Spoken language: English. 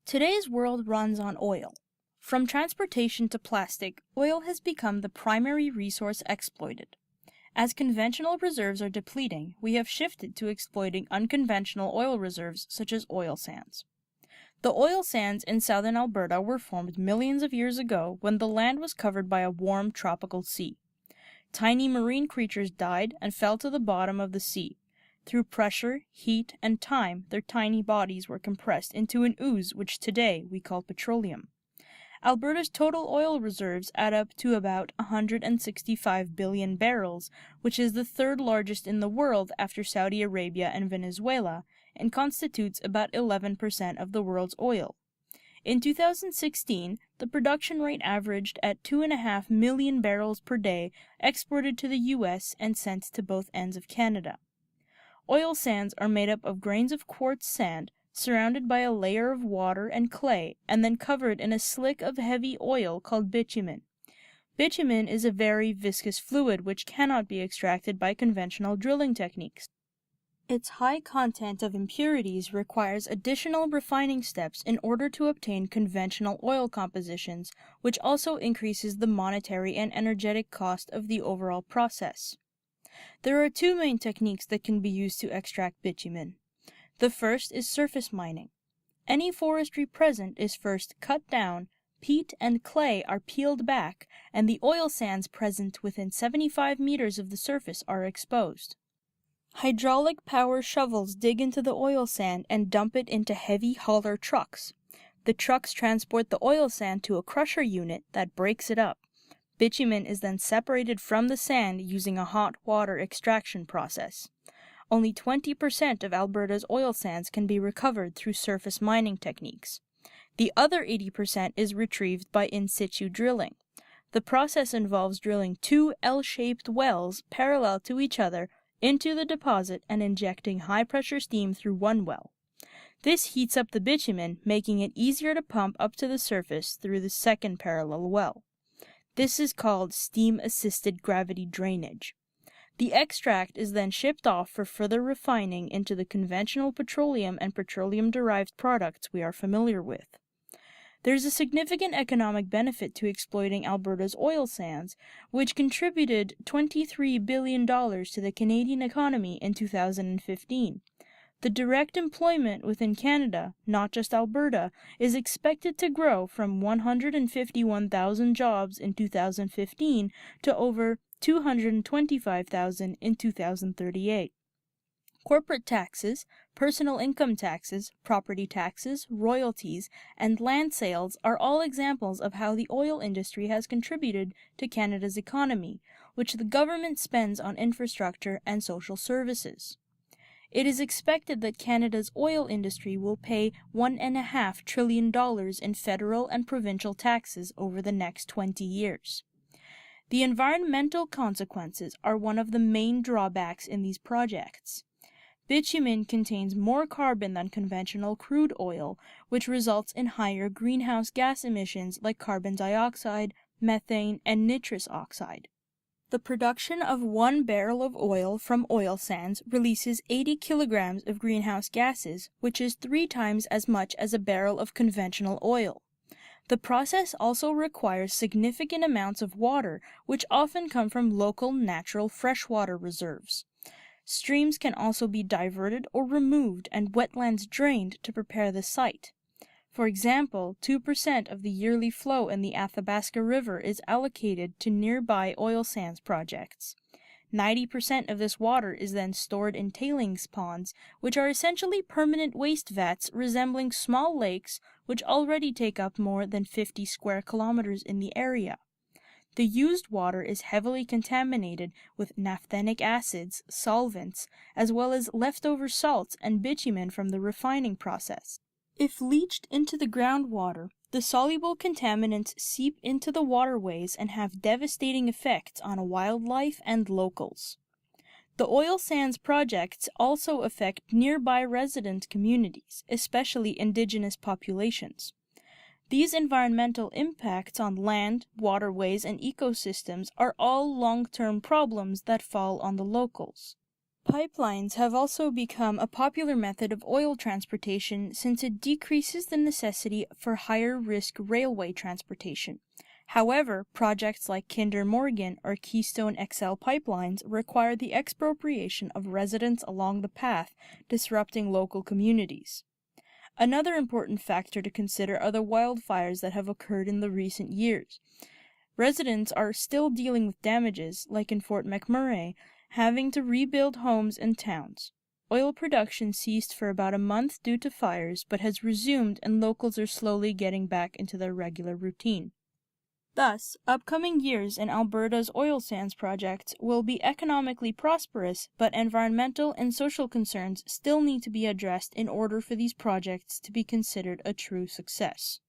Today's world runs on oil. From transportation to plastic, oil has become the primary resource exploited. As conventional reserves are depleting, we have shifted to exploiting unconventional oil reserves such as oil sands. The oil sands in southern Alberta were formed millions of years ago when the land was covered by a warm tropical sea. Tiny marine creatures died and fell to the bottom of the sea. Through pressure, heat, and time, their tiny bodies were compressed into an ooze which today we call petroleum. Alberta's total oil reserves add up to about 165 billion barrels, which is the third largest in the world after Saudi Arabia and Venezuela, and constitutes about 11% of the world's oil. In 2016, the production rate averaged at 2.5 million barrels per day exported to the U.S. and sent to both ends of Canada. Oil sands are made up of grains of quartz sand, surrounded by a layer of water and clay, and then covered in a slick of heavy oil called bitumen. Bitumen is a very viscous fluid which cannot be extracted by conventional drilling techniques. Its high content of impurities requires additional refining steps in order to obtain conventional oil compositions, which also increases the monetary and energetic cost of the overall process. There are two main techniques that can be used to extract bitumen. The first is surface mining. Any forestry present is first cut down, peat and clay are peeled back, and the oil sands present within 75 meters of the surface are exposed. Hydraulic power shovels dig into the oil sand and dump it into heavy hauler trucks. The trucks transport the oil sand to a crusher unit that breaks it up. Bitumen is then separated from the sand using a hot water extraction process. Only 20% of Alberta's oil sands can be recovered through surface mining techniques. The other 80% is retrieved by in situ drilling. The process involves drilling two L-shaped wells parallel to each other into the deposit and injecting high-pressure steam through one well. This heats up the bitumen, making it easier to pump up to the surface through the second parallel well. This is called steam-assisted gravity drainage. The extract is then shipped off for further refining into the conventional petroleum and petroleum-derived products we are familiar with. There's a significant economic benefit to exploiting Alberta's oil sands, which contributed $23 billion to the Canadian economy in 2015. The direct employment within Canada, not just Alberta, is expected to grow from 151,000 jobs in 2015 to over 225,000 in 2038. Corporate taxes, personal income taxes, property taxes, royalties, and land sales are all examples of how the oil industry has contributed to Canada's economy, which the government spends on infrastructure and social services. It is expected that Canada's oil industry will pay $1.5 trillion in federal and provincial taxes over the next 20 years. The environmental consequences are one of the main drawbacks in these projects. Bitumen contains more carbon than conventional crude oil, which results in higher greenhouse gas emissions like carbon dioxide, methane, and nitrous oxide. The production of 1 barrel of oil from oil sands releases 80 kilograms of greenhouse gases, which is 3 times as much as a barrel of conventional oil. The process also requires significant amounts of water, which often come from local natural freshwater reserves. Streams can also be diverted or removed and wetlands drained to prepare the site. For example, 2% of the yearly flow in the Athabasca River is allocated to nearby oil sands projects. 90% of this water is then stored in tailings ponds, which are essentially permanent waste vats resembling small lakes which already take up more than 50 square kilometers in the area. The used water is heavily contaminated with naphthenic acids, solvents, as well as leftover salts and bitumen from the refining process. If leached into the groundwater, the soluble contaminants seep into the waterways and have devastating effects on wildlife and locals. The oil sands projects also affect nearby resident communities, especially indigenous populations. These environmental impacts on land, waterways, and ecosystems are all long-term problems that fall on the locals. Pipelines have also become a popular method of oil transportation since it decreases the necessity for higher-risk railway transportation. However, projects like Kinder Morgan or Keystone XL pipelines require the expropriation of residents along the path, disrupting local communities. Another important factor to consider are the wildfires that have occurred in the recent years. Residents are still dealing with damages, like in Fort McMurray, having to rebuild homes and towns. Oil production ceased for about a month due to fires, but has resumed and locals are slowly getting back into their regular routine. Thus, upcoming years in Alberta's oil sands projects will be economically prosperous, but environmental and social concerns still need to be addressed in order for these projects to be considered a true success.